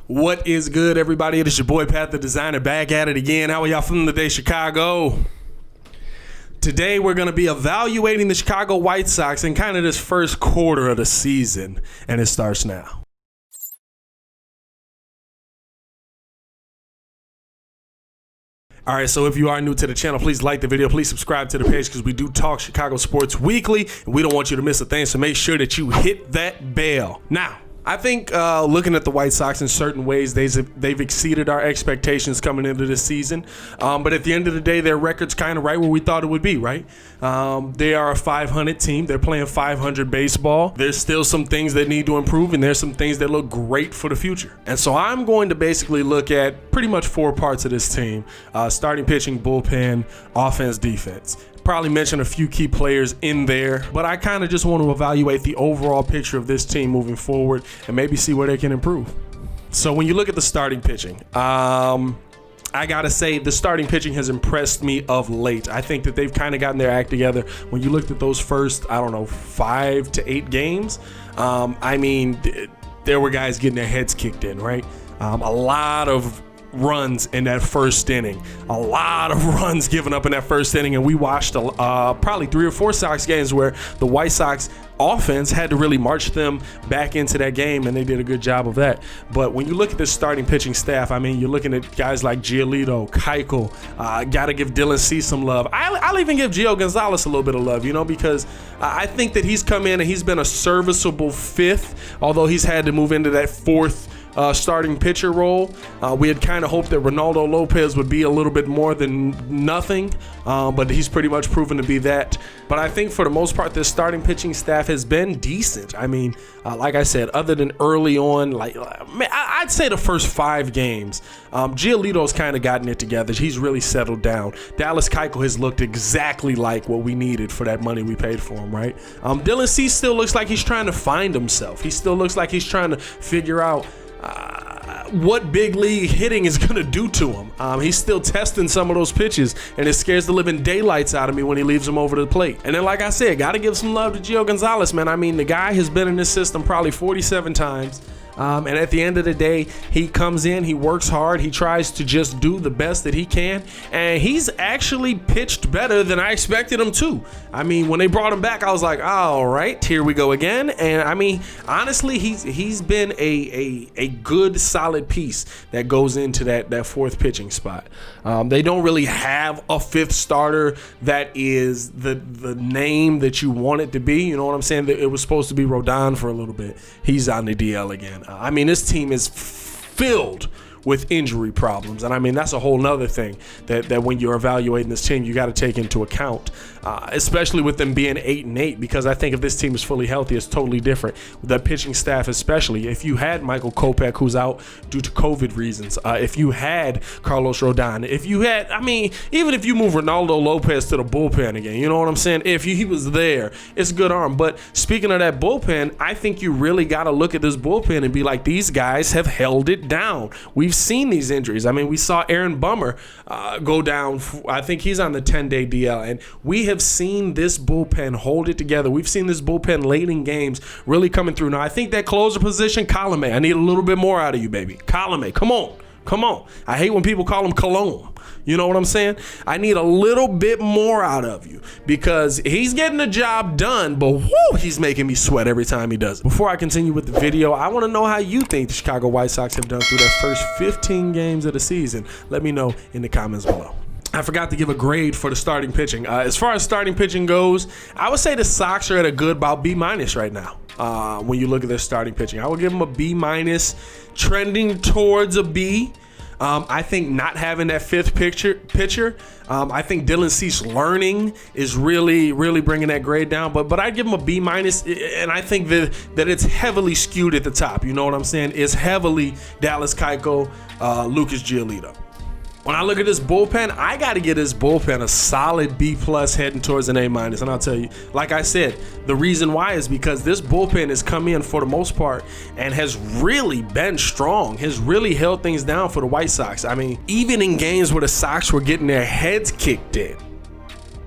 What is good, everybody? It is your boy Pat the Designer back at it again. How are y'all feeling today, Chicago? Today we're going to be evaluating the Chicago White Sox in kind of this first quarter of the season, and it starts now. All right, so if you are new to the channel, please like the video. Please subscribe to the page because we do talk Chicago sports weekly, and we don't want you to miss a thing, so make sure that you hit that bell. Now, I think looking at the White Sox in certain ways, they've exceeded our expectations coming into this season. But at the end of the day, their record's kind of right where we thought it would be, right? They are a 500 team. They're playing 500 baseball. There's still some things that need to improve, and there's some things that look great for the future. And so I'm going to basically look at pretty much four parts of this team: starting pitching, bullpen, offense, defense. Probably mention a few key players in there, but I kind of just want to evaluate the overall picture of this team moving forward and maybe see where they can improve. So when you look at the starting pitching, I gotta say the starting pitching has impressed me of late. I think that they've kind of gotten their act together. When you looked at those first, 5 to 8 games, there were guys getting their heads kicked in, right? A lot of runs in that first inning, a lot of runs given up in that first inning, and we watched probably 3 or 4 Sox games where the White Sox offense had to really march them back into that game, and they did a good job of that. But when you look at this starting pitching staff, you're looking at guys like Giolito, Keuchel, gotta give Dylan Cease some love. I'll even give Gio Gonzalez a little bit of love, because I think that he's come in and he's been a serviceable 5th, although he's had to move into that 4th starting pitcher role. We had kind of hoped that Ronaldo Lopez would be a little bit more than nothing, but he's pretty much proven to be that. But I think for the most part, this starting pitching staff has been decent. Like I said, other than early on, I'd say the first 5 games, Giolito's kind of gotten it together. He's really settled down. Dallas Keuchel has looked exactly like what we needed for that money we paid for him, right? Dylan Cease still looks like he's trying to find himself. He still looks like he's trying to figure out what big league hitting is going to do to him. He's still testing some of those pitches, and it scares the living daylights out of me when he leaves them over the plate. And then, like I said, got to give some love to Gio Gonzalez, man. The guy has been in this system probably 47 times. And at the end of the day, he comes in, he works hard, he tries to just do the best that he can, and he's actually pitched better than I expected him to. When they brought him back, I was like, all right, here we go again. And honestly, he's been a good, solid piece that goes into that 4th pitching spot. They don't really have a 5th starter that is the name that you want it to be. You know what I'm saying? It was supposed to be Rodon for a little bit. He's on the DL again. This team is filled with injury problems, and that's a whole nother thing that when you're evaluating this team, you got to take into account, especially with them being 8-8, because I think if this team is fully healthy, it's totally different. The pitching staff, especially if you had Michael Kopech, who's out due to COVID reasons, if you had Carlos Rodon, if you had, even if you move Ronaldo Lopez to the bullpen again, you know what I'm saying? If he was there, it's a good arm. But speaking of that bullpen, I think you really got to look at this bullpen and be like, these guys have held it down. We've seen these injuries. We saw Aaron Bummer go down. I think he's on the 10-day DL, and we have seen this bullpen hold it together. We've seen this bullpen late in games really coming through. Now, I think that closer position, Colome, I need a little bit more out of you, baby. Colome, come on. I hate when people call him Cologne. You know what I'm saying? I need a little bit more out of you because he's getting the job done, but whoo, he's making me sweat every time he does it. Before I continue with the video, I want to know how you think the Chicago White Sox have done through their first 15 games of the season. Let me know in the comments below. I forgot to give a grade for the starting pitching. As far as starting pitching goes, I would say the Sox are at a good about B- right now. When you look at their starting pitching, I would give them a B-, trending towards a B. I think not having that 5th pitcher, I think Dylan Cease learning is really bringing that grade down. But I'd give him a B-, and I think that it's heavily skewed at the top. You know what I'm saying? It's heavily Dallas Keuchel, Lucas Giolito. When I look at this bullpen, I got to give this bullpen a solid B+ heading towards an A-. And I'll tell you, like I said, the reason why is because this bullpen has come in for the most part and has really been strong, has really held things down for the White Sox. Even in games where the Sox were getting their heads kicked in.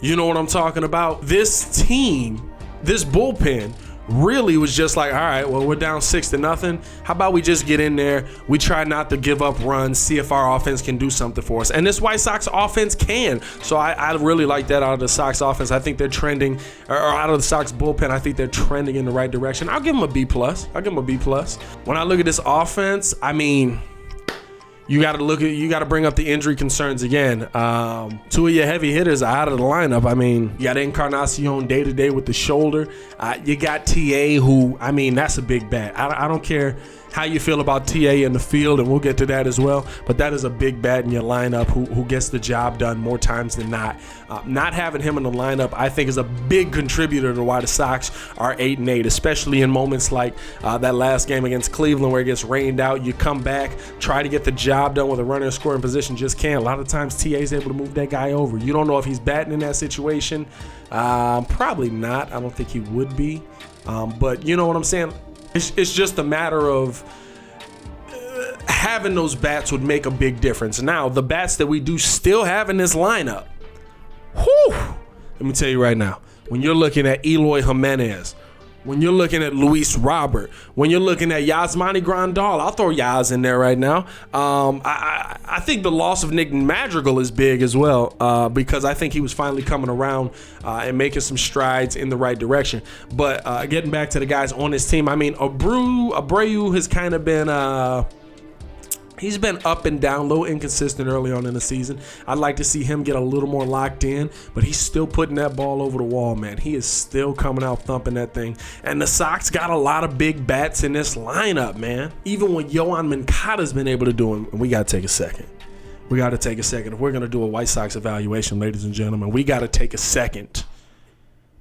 You know what I'm talking about? This team, this bullpen really was just like, all right, well, we're down 6-0. How about we just get in there? We try not to give up runs, see if our offense can do something for us. And this White Sox offense can. So I really like that out of the Sox offense. I think they're trending, or out of the Sox bullpen, I think they're trending in the right direction. I'll give them a B+. When I look at this offense, I mean, you got to bring up the injury concerns again. Two of your heavy hitters are out of the lineup. I mean, you got Encarnacion day to day with the shoulder. You got TA, who, I mean, that's a big bat. I don't care how you feel about TA in the field, and we'll get to that as well. But that is a big bat in your lineup who gets the job done more times than not. Not having him in the lineup, I think, is a big contributor to why the Sox are 8-8, especially in moments like that last game against Cleveland where it gets rained out. You come back, try to get the job done with a runner in scoring position, just can't. A lot of times TA is able to move that guy over. You don't know if he's batting in that situation. Probably not. I don't think he would be. But you know what I'm saying? It's just a matter of having those bats would make a big difference. Now, the bats that we do still have in this lineup, whew, let me tell you right now, when you're looking at Eloy Jimenez, when you're looking at Luis Robert, when you're looking at Yasmani Grandal, I'll throw Yaz in there right now. I think the loss of Nick Madrigal is big as well, because I think he was finally coming around and making some strides in the right direction. But getting back to the guys on this team, I mean, Abreu has kind of been he's been up and down, a little inconsistent early on in the season. I'd like to see him get a little more locked in, but he's still putting that ball over the wall, man. He is still coming out thumping that thing. And the Sox got a lot of big bats in this lineup, man. Even when Yohan Moncada's been able to do it, and we got to take a second. If we're going to do a White Sox evaluation, ladies and gentlemen, we got to take a second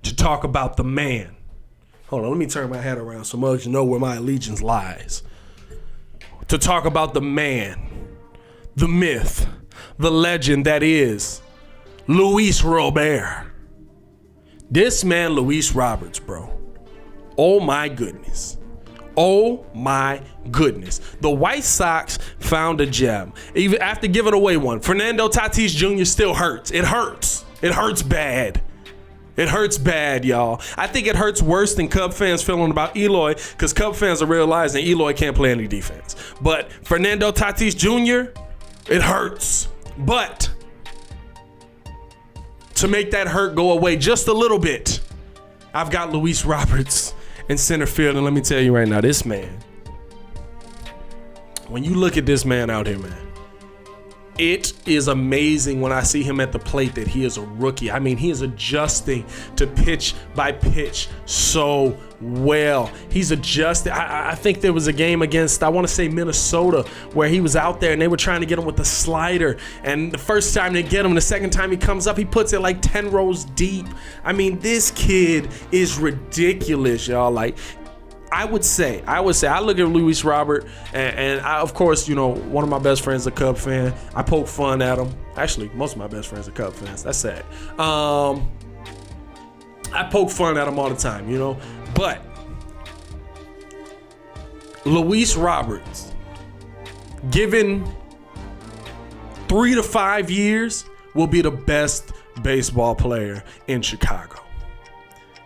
to talk about the man. Hold on, let me turn my head around so much you know where my allegiance lies. To talk about the man, the myth, the legend that is Luis Robert. This man, Luis Roberts, bro. Oh my goodness. Oh my goodness. The White Sox found a gem. Even after giving away one, Fernando Tatis Jr. still hurts. It hurts. It hurts bad. It hurts bad, y'all. I think it hurts worse than Cub fans feeling about Eloy, because Cub fans are realizing Eloy can't play any defense. But Fernando Tatis Jr., it hurts. But to make that hurt go away just a little bit, I've got Luis Roberts in center field. And let me tell you right now, this man, when you look at this man out here, man, it is amazing when I see him at the plate that he is a rookie. I mean, he is adjusting to pitch by pitch so well. He's adjusted. I think there was a game against, I want to say Minnesota, where he was out there and they were trying to get him with the slider. And the first time they get him, the second time he comes up, he puts it like 10 rows deep. I mean, this kid is ridiculous, y'all. Like, I would say, I look at Luis Robert, and I, of course, you know, one of my best friends is a Cub fan. I poke fun at him. Actually, most of my best friends are Cub fans. That's sad. I poke fun at him all the time, you know. But Luis Roberts, given 3 to 5 years, will be the best baseball player in Chicago.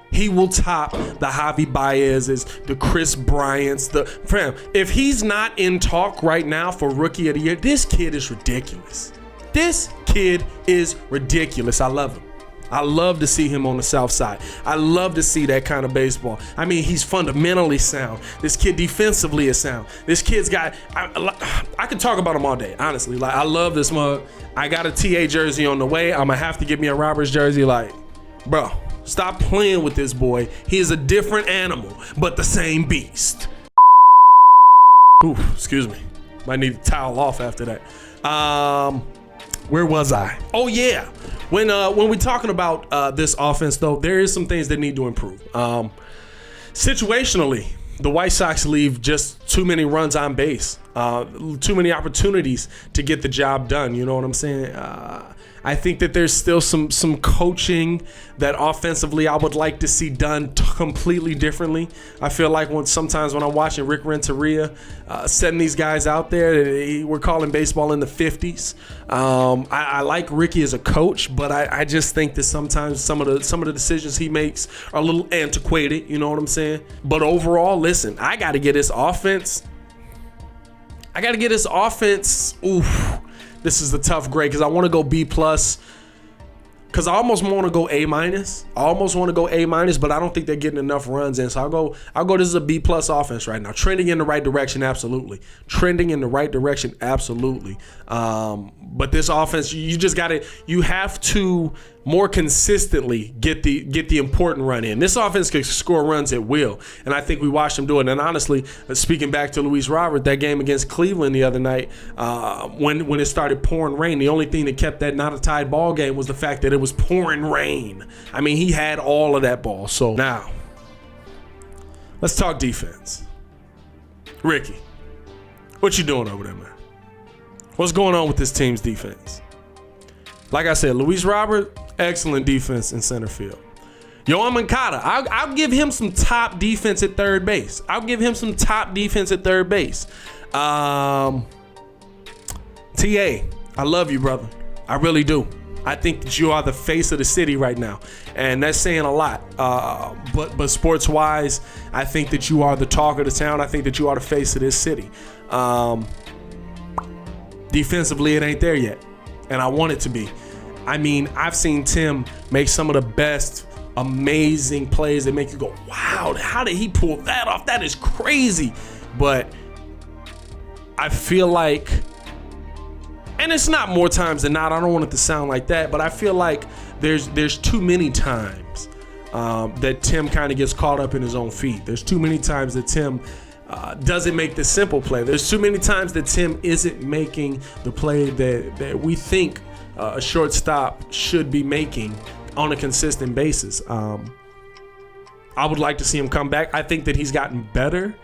He will top the Javi Baez's, the Chris Bryant's, if he's not in talk right now for Rookie of the Year, this kid is ridiculous. This kid is ridiculous. I love him. I love to see him on the South Side. I love to see that kind of baseball. I mean, he's fundamentally sound. This kid defensively is sound. This kid's got, I could talk about him all day, honestly. Like, I love this mug. I got a TA jersey on the way. I'm going to have to get me a Roberts jersey. Like, bro, stop playing with this boy. He is a different animal, but the same beast. Ooh, excuse me. Might need to towel off after that. Where was I? Oh, yeah. When we're talking about this offense, though, there is some things that need to improve. Situationally, the White Sox leave just too many runs on base, too many opportunities to get the job done. You know what I'm saying? I think that there's still some coaching that offensively I would like to see done completely differently. I feel like sometimes when I'm watching Rick Renteria setting these guys out there, we're calling baseball in the 50s. I like Ricky as a coach, but I just think that sometimes some of the decisions he makes are a little antiquated. You know what I'm saying? But overall, listen, I got to get this offense. Oof. This is a tough grade because I want to go B+, because I almost want to go A-. But I don't think they're getting enough runs in. So I'll go. This is a B+ offense right now. Trending in the right direction, absolutely. But this offense, you have to more consistently get the important run in. This offense can score runs at will, and I think we watched them do it. And honestly, speaking back to Louise Robert, that game against Cleveland the other night, when it started pouring rain, the only thing that kept that not a tied ball game was the fact that it was pouring rain. I mean, he had all of that ball. So now, let's talk defense. Ricky, what you doing over there, man? What's going on with this team's defense? Like I said, Louise Robert, excellent defense in center field. Yoan Moncada, I'll give him some top defense at third base. TA, I love you, brother. I really do. I think that you are the face of the city right now, and that's saying a lot. But sports-wise, I think that you are the talk of the town. I think that you are the face of this city. Defensively, it ain't there yet, and I want it to be. I mean, I've seen Tim make some of the best, amazing plays that make you go, wow, how did he pull that off? That is crazy. But I feel like, and it's not more times than not, I don't want it to sound like that, but I feel like there's too many times that Tim kind of gets caught up in his own feet. There's too many times that Tim doesn't make the simple play. There's too many times that Tim isn't making the play that we think a shortstop should be making on a consistent basis. I would like to see him come back. I think that he's gotten better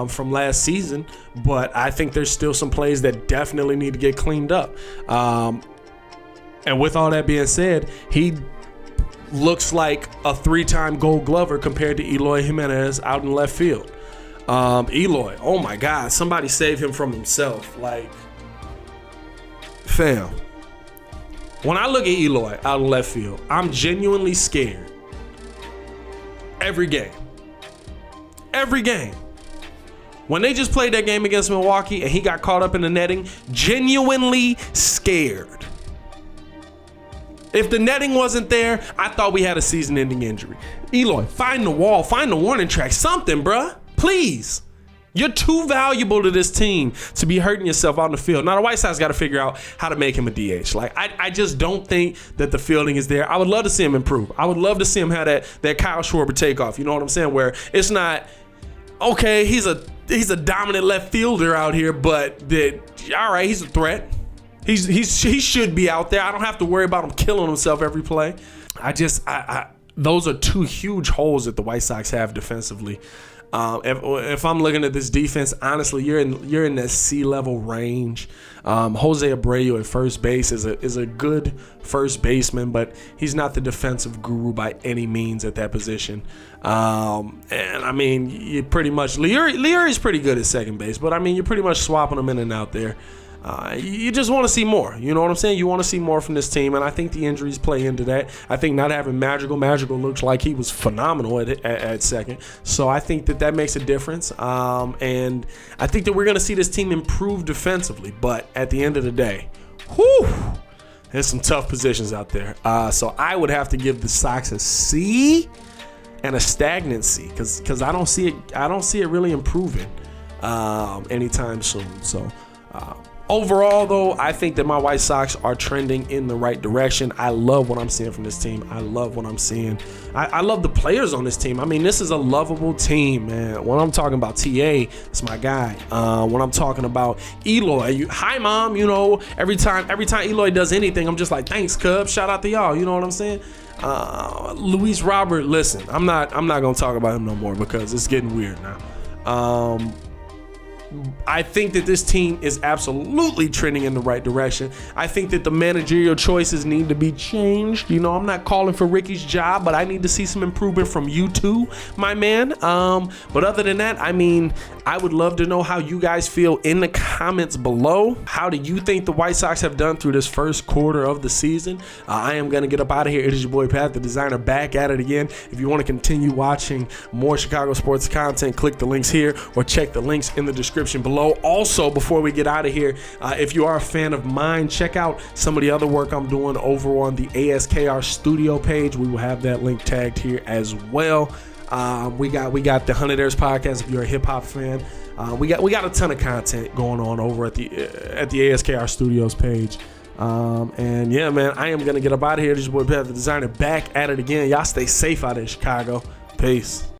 from last season, but I think there's still some plays that definitely need to get cleaned up. And with all that being said, he looks like a 3-time Gold Glover compared to Eloy Jimenez out in left field. Eloy, oh my God, somebody save him from himself. Like, fam, when I look at Eloy out in left field, I'm genuinely scared. Every game. When they just played that game against Milwaukee and he got caught up in the netting, genuinely scared. If the netting wasn't there, I thought we had a season-ending injury. Eloy, find the wall, find the warning track, something, bruh. Please. You're too valuable to this team to be hurting yourself out in the field. Now, the Whitesox got to figure out how to make him a DH. Like, I just don't think that the fielding is there. I would love to see him improve. I would love to see him have that Kyle Schwarber takeoff. You know what I'm saying? Where it's not, okay, he's a dominant left fielder out here, but all right, he's a threat. He should be out there. I don't have to worry about him killing himself every play. Those are two huge holes that the White Sox have defensively. If I'm looking at this defense, honestly, you're in that C-level range. Jose Abreu at first base is a good first baseman, but he's not the defensive guru by any means at that position. And I mean, you pretty much Leary's pretty good at second base, but I mean, you're pretty much swapping them in and out there. You just want to see more. You know what I'm saying? You want to see more from this team, and I think the injuries play into that. I think not having Madrigal looks like he was phenomenal at second. So I think that makes a difference. And I think that we're going to see this team improve defensively. But at the end of the day, there's some tough positions out there. So I would have to give the Sox a C and a stagnant C because I don't see it really improving anytime soon. So. Overall, though, I think that my White Sox are trending in the right direction. I love what I'm seeing from this team. I love what I'm seeing. I love the players on this team. I mean, this is a lovable team, man. When I'm talking about TA, it's my guy. When I'm talking about Eloy, hi, Mom. You know, every time Eloy does anything, I'm just like, thanks, Cub. Shout out to y'all. You know what I'm saying? Louise Robert, listen, I'm not gonna talk about him no more because it's getting weird now. I think that this team is absolutely trending in the right direction. I think that the managerial choices need to be changed. You know, I'm not calling for Ricky's job, but I need to see some improvement from you too, my man. But other than that, I mean, I would love to know how you guys feel in the comments below. How do you think the White Sox have done through this first quarter of the season? I am going to get up out of here. It is your boy Pat, the designer, back at it again. If you want to continue watching more Chicago sports content, click the links here or check the links in the description below. Also, before we get out of here, if you are a fan of mine, check out some of the other work I'm doing over on the ASKR studio page. We will have that link tagged here as well. We got the 100 Airs podcast. If you're a hip hop fan, we got a ton of content going on over at the ASKR Studios page. And yeah, man, I am gonna get up out of here. This is your boy Pat, the designer, back at it again. Y'all stay safe out in Chicago. Peace.